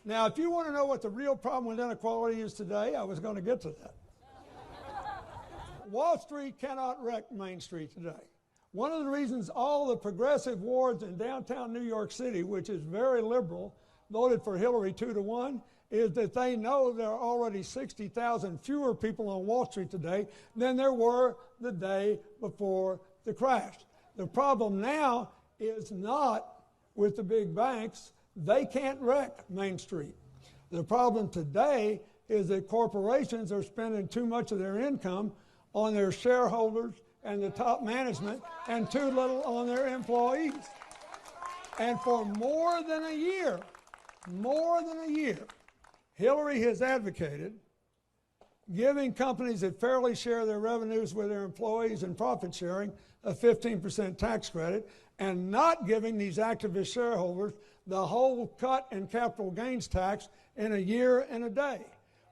Now, if you want to know what the real problem with inequality is today, I was going to get to that. Wall Street cannot wreck Main Street today. One of the reasons all the progressive wards in downtown New York City, which is very liberal, voted for Hillary 2-1, is that they know there are already 60,000 fewer people on Wall Street today than there were the day before the crash. The problem now is not with the big banks. They can't wreck Main Street. The problem today is that corporations are spending too much of their income on their shareholders and the top management and too little on their employees. And for more than a year, Hillary has advocated giving companies that fairly share their revenues with their employees and profit sharing a 15% tax credit and not giving these activist shareholders the whole cut in capital gains tax in a year and a day.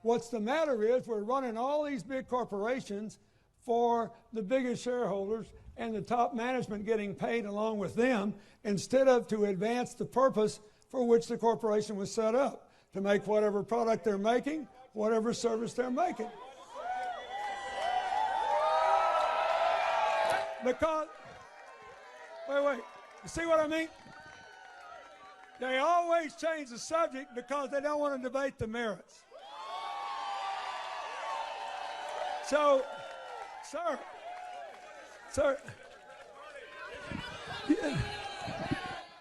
What's the matter is we're running all these big corporations for the biggest shareholders and the top management getting paid along with them instead of to advance the purpose for which the corporation was set up, to make whatever product they're making, whatever service they're making. Because, wait, you see what I mean? They always change the subject because they don't want to debate the merits. So, sir,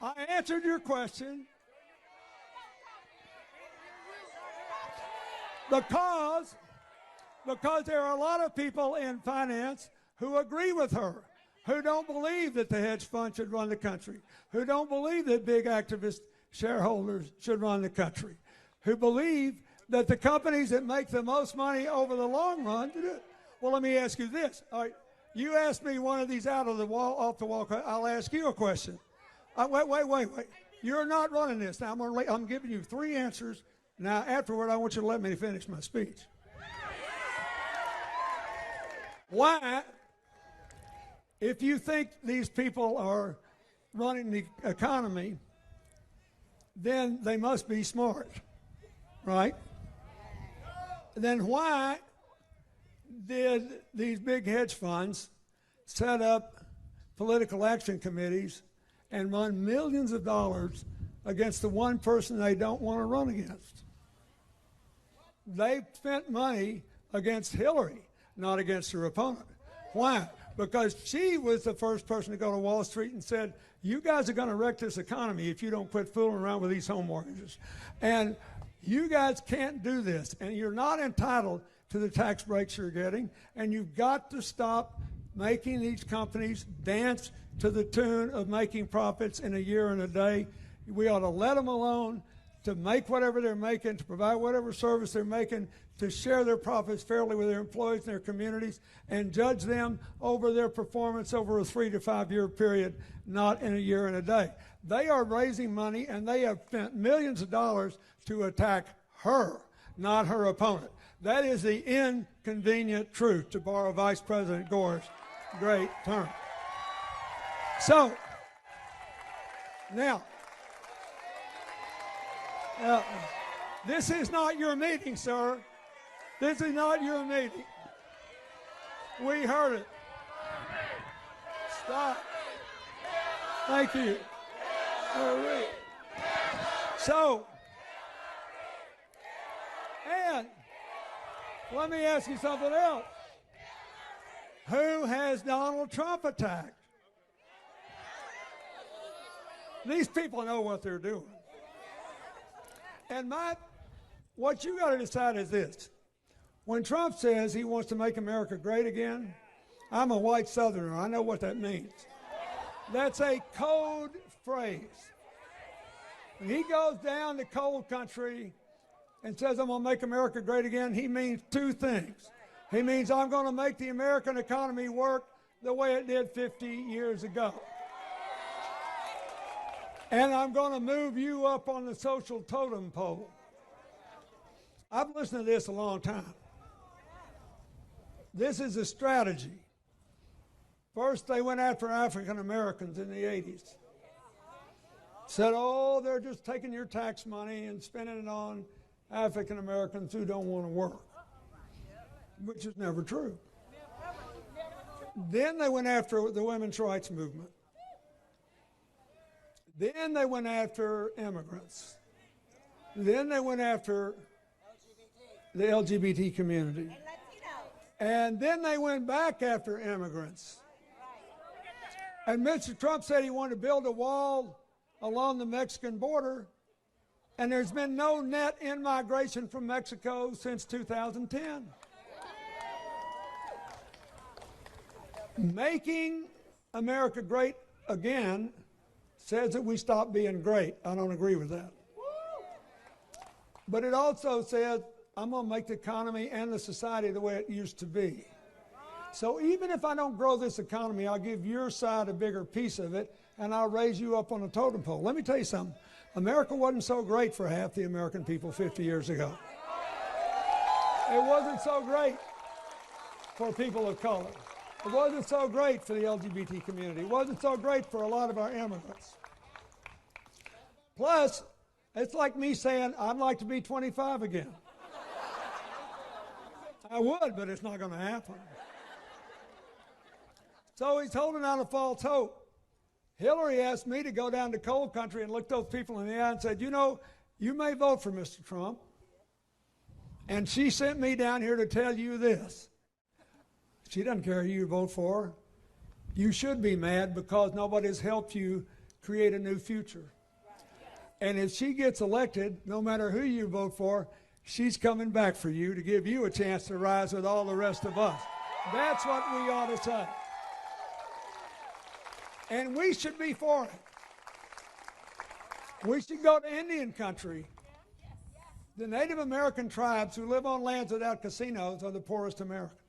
I answered your question because there are a lot of people in finance who agree with her, who don't believe that the hedge fund should run the country, who don't believe that big activist shareholders should run the country, who believe that the companies that make the most money over the long run do it. Well, let me ask you this. All right, you asked me one of these off the wall. I'll ask you a question. Wait. You're not running this. Now, I'm giving you 3 answers. Now, afterward, I want you to let me finish my speech. Why, if you think these people are running the economy, then they must be smart, right? Then why did these big hedge funds set up political action committees and run millions of dollars against the one person they don't want to run against? They spent money against Hillary, not against her opponent. Why? Because she was the first person to go to Wall Street and said, you guys are going to wreck this economy if you don't quit fooling around with these home mortgages. And you guys can't do this, and you're not entitled to the tax breaks you're getting, and you've got to stop making these companies dance to the tune of making profits in a year and a day. We ought to let them alone to make whatever they're making, to provide whatever service they're making, to share their profits fairly with their employees and their communities, and judge them over their performance over a 3 to 5 year period, not in a year and a day. They are raising money, and they have spent millions of dollars to attack her, not her opponent. That is the inconvenient truth, to borrow Vice President Gore's great term. So, now, this is not your meeting, sir. This is not your meeting. We heard it. Stop. Thank you. All right. So, and let me ask you something else. Who has Donald Trump attacked? These people know what they're doing. And what you got to decide is this. When Trump says he wants to make America great again, I'm a white Southerner. I know what that means. That's a code phrase. When he goes down to coal country and says, I'm going to make America great again, he means 2 things. He means I'm going to make the American economy work the way it did 50 years ago. And I'm going to move you up on the social totem pole. I've listened to this a long time. This is a strategy. First, they went after African Americans in the 80s. Said, oh, they're just taking your tax money and spending it on African Americans who don't want to work, which is never true. Then they went after the women's rights movement. Then they went after immigrants. Then they went after the LGBT community. And then they went back after immigrants. And Mr. Trump said he wanted to build a wall along the Mexican border, and there's been no net in-migration from Mexico since 2010. Making America great again says that we stop being great. I don't agree with that. But it also says, I'm going to make the economy and the society the way it used to be. So even if I don't grow this economy, I'll give your side a bigger piece of it, and I'll raise you up on a totem pole. Let me tell you something. America wasn't so great for half the American people 50 years ago. It wasn't so great for people of color. It wasn't so great for the LGBT community. It wasn't so great for a lot of our immigrants. Plus, it's like me saying, I'd like to be 25 again. I would, but it's not going to happen. So he's holding out a false hope. Hillary asked me to go down to coal country and look those people in the eye and said, you know, you may vote for Mr. Trump. And she sent me down here to tell you this. She doesn't care who you vote for. You should be mad because nobody's helped you create a new future. And if she gets elected, no matter who you vote for, she's coming back for you to give you a chance to rise with all the rest of us. That's what we ought to say. And we should be for it. We should go to Indian country. The Native American tribes who live on lands without casinos are the poorest Americans.